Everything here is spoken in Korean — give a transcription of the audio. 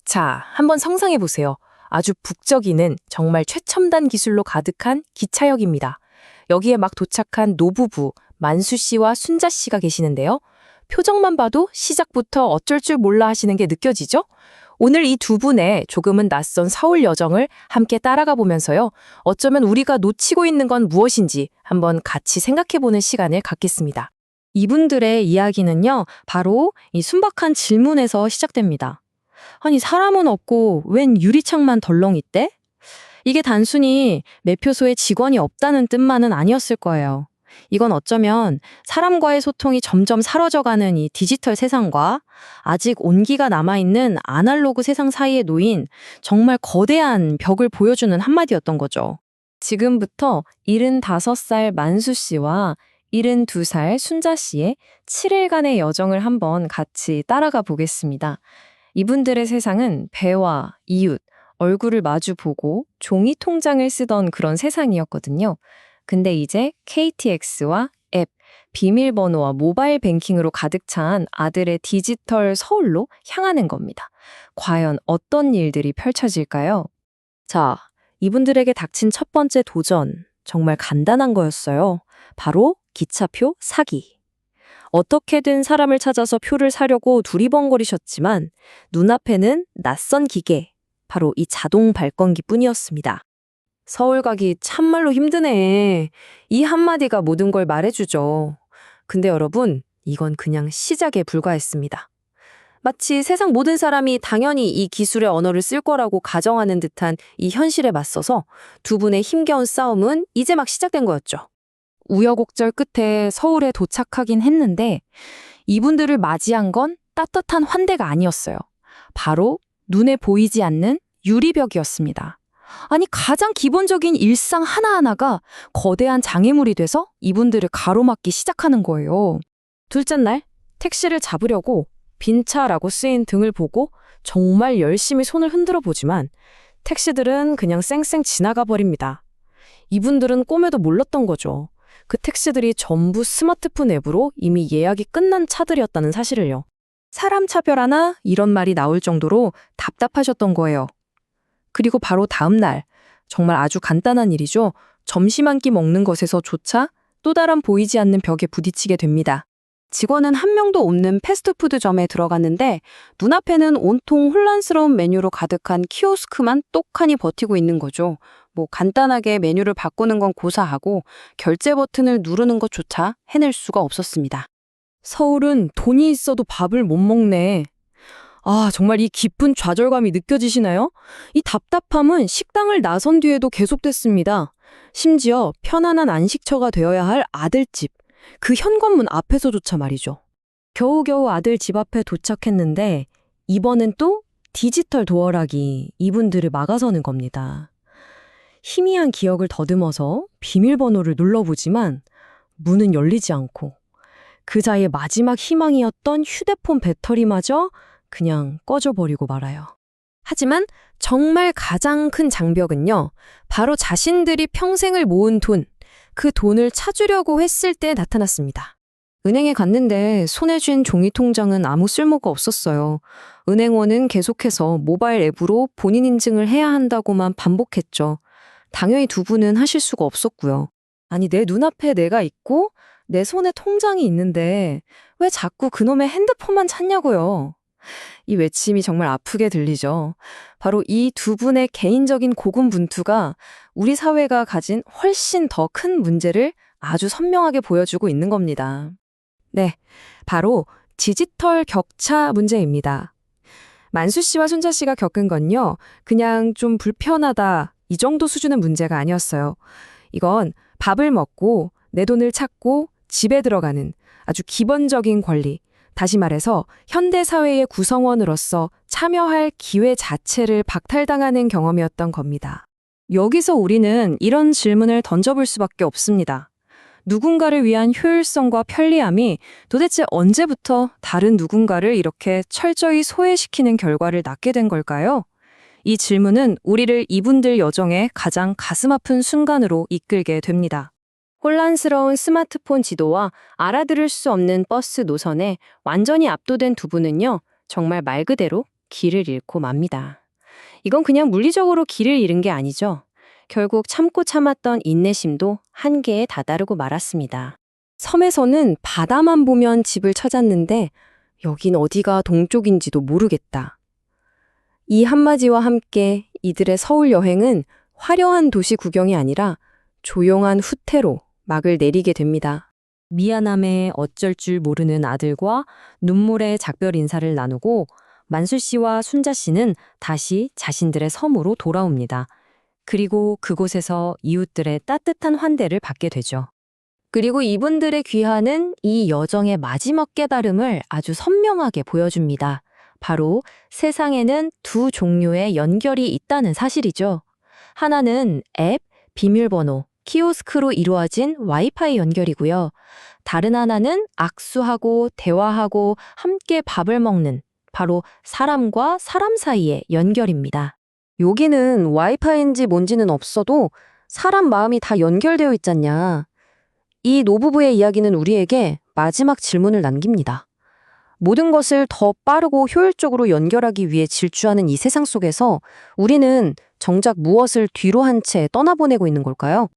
자, 한번 상상해 보세요. 아주 북적이는 정말 최첨단 기술로 가득한 기차역입니다. 여기에 막 도착한 노부부, 만수 씨와 순자 씨가 계시는데요. 표정만 봐도 시작부터 어쩔 줄 몰라 하시는 게 느껴지죠? 오늘 이 두 분의 조금은 낯선 서울 여정을 함께 따라가 보면서요. 어쩌면 우리가 놓치고 있는 건 무엇인지 한번 같이 생각해 보는 시간을 갖겠습니다. 이분들의 이야기는요, 바로 이 순박한 질문에서 시작됩니다. 아니, 사람은 없고 웬 유리창만 덜렁 있대? 이게 단순히 매표소에 직원이 없다는 뜻만은 아니었을 거예요. 이건 어쩌면 사람과의 소통이 점점 사라져가는 이 디지털 세상과 아직 온기가 남아있는 아날로그 세상 사이에 놓인 정말 거대한 벽을 보여주는 한마디였던 거죠. 지금부터 75살 만수 씨와 72살 순자 씨의 7일간의 여정을 한번 같이 따라가 보겠습니다. 이분들의 세상은 배와 이웃, 얼굴을 마주 보고 종이 통장을 쓰던 그런 세상이었거든요. 근데 이제 KTX와 앱, 비밀번호와 모바일 뱅킹으로 가득 찬 아들의 디지털 서울로 향하는 겁니다. 과연 어떤 일들이 펼쳐질까요? 자, 이분들에게 닥친 첫 번째 도전, 정말 간단한 거였어요. 바로 기차표 사기. 어떻게든 사람을 찾아서 표를 사려고 두리번거리셨지만 눈앞에는 낯선 기계, 바로 이 자동 발권기 뿐이었습니다. 서울 가기 참말로 힘드네. 이 한마디가 모든 걸 말해주죠. 근데 여러분, 이건 그냥 시작에 불과했습니다. 마치 세상 모든 사람이 당연히 이 기술의 언어를 쓸 거라고 가정하는 듯한 이 현실에 맞서서 두 분의 힘겨운 싸움은 이제 막 시작된 거였죠. 우여곡절 끝에 서울에 도착하긴 했는데 이분들을 맞이한 건 따뜻한 환대가 아니었어요. 바로 눈에 보이지 않는 유리벽이었습니다. 아니, 가장 기본적인 일상 하나하나가 거대한 장애물이 돼서 이분들을 가로막기 시작하는 거예요. 둘째 날, 택시를 잡으려고 빈차라고 쓰인 등을 보고 정말 열심히 손을 흔들어 보지만 택시들은 그냥 쌩쌩 지나가 버립니다. 이분들은 꿈에도 몰랐던 거죠. 그 택시들이 전부 스마트폰 앱으로 이미 예약이 끝난 차들이었다는 사실을요. 사람 차별하나 이런 말이 나올 정도로 답답하셨던 거예요. 그리고 바로 다음 날, 정말 아주 간단한 일이죠. 점심 한 끼 먹는 것에서조차 또 다른 보이지 않는 벽에 부딪히게 됩니다. 직원은 한 명도 없는 패스트푸드점에 들어갔는데 눈앞에는 온통 혼란스러운 메뉴로 가득한 키오스크만 똑하니 버티고 있는 거죠. 간단하게 메뉴를 바꾸는 건 고사하고 결제 버튼을 누르는 것조차 해낼 수가 없었습니다. 서울은 돈이 있어도 밥을 못 먹네. 아, 정말 이 깊은 좌절감이 느껴지시나요? 이 답답함은 식당을 나선 뒤에도 계속됐습니다. 심지어 편안한 안식처가 되어야 할 아들집, 그 현관문 앞에서조차 말이죠. 겨우겨우 아들 집 앞에 도착했는데 이번엔 또 디지털 도어락이 이분들을 막아서는 겁니다. 희미한 기억을 더듬어서 비밀번호를 눌러보지만 문은 열리지 않고 그자의 마지막 희망이었던 휴대폰 배터리마저 그냥 꺼져버리고 말아요. 하지만 정말 가장 큰 장벽은요, 바로 자신들이 평생을 모은 돈, 그 돈을 찾으려고 했을 때 나타났습니다. 은행에 갔는데 손에 쥔 종이 통장은 아무 쓸모가 없었어요. 은행원은 계속해서 모바일 앱으로 본인 인증을 해야 한다고만 반복했죠. 당연히 두 분은 하실 수가 없었고요. 아니, 내 눈앞에 내가 있고 내 손에 통장이 있는데 왜 자꾸 그놈의 핸드폰만 찾냐고요. 이 외침이 정말 아프게 들리죠. 바로 이 두 분의 개인적인 고군분투가 우리 사회가 가진 훨씬 더 큰 문제를 아주 선명하게 보여주고 있는 겁니다. 네, 바로 디지털 격차 문제입니다. 만수 씨와 순자 씨가 겪은 건요, 그냥 좀 불편하다 이 정도 수준의 문제가 아니었어요. 이건 밥을 먹고 내 돈을 찾고 집에 들어가는 아주 기본적인 권리, 다시 말해서 현대사회의 구성원으로서 참여할 기회 자체를 박탈당하는 경험이었던 겁니다. 여기서 우리는 이런 질문을 던져볼 수밖에 없습니다. 누군가를 위한 효율성과 편리함이 도대체 언제부터 다른 누군가를 이렇게 철저히 소외시키는 결과를 낳게 된 걸까요? 이 질문은 우리를 이분들 여정의 가장 가슴 아픈 순간으로 이끌게 됩니다. 혼란스러운 스마트폰 지도와 알아들을 수 없는 버스 노선에 완전히 압도된 두 분은요, 정말 말 그대로 길을 잃고 맙니다. 이건 그냥 물리적으로 길을 잃은 게 아니죠. 결국 참고 참았던 인내심도 한계에 다다르고 말았습니다. 섬에서는 바다만 보면 집을 찾았는데 여긴 어디가 동쪽인지도 모르겠다. 이 한마디와 함께 이들의 서울 여행은 화려한 도시 구경이 아니라 조용한 후퇴로 막을 내리게 됩니다. 미안함에 어쩔 줄 모르는 아들과 눈물의 작별 인사를 나누고 만수 씨와 순자 씨는 다시 자신들의 섬으로 돌아옵니다. 그리고 그곳에서 이웃들의 따뜻한 환대를 받게 되죠. 그리고 이분들의 귀환은 이 여정의 마지막 깨달음을 아주 선명하게 보여줍니다. 바로 세상에는 두 종류의 연결이 있다는 사실이죠. 하나는 앱, 비밀번호, 키오스크로 이루어진 와이파이 연결이고요. 다른 하나는 악수하고 대화하고 함께 밥을 먹는 바로 사람과 사람 사이의 연결입니다. 여기는 와이파이인지 뭔지는 없어도 사람 마음이 다 연결되어 있잖냐. 이 노부부의 이야기는 우리에게 마지막 질문을 남깁니다. 모든 것을 더 빠르고 효율적으로 연결하기 위해 질주하는 이 세상 속에서 우리는 정작 무엇을 뒤로 한 채 떠나보내고 있는 걸까요?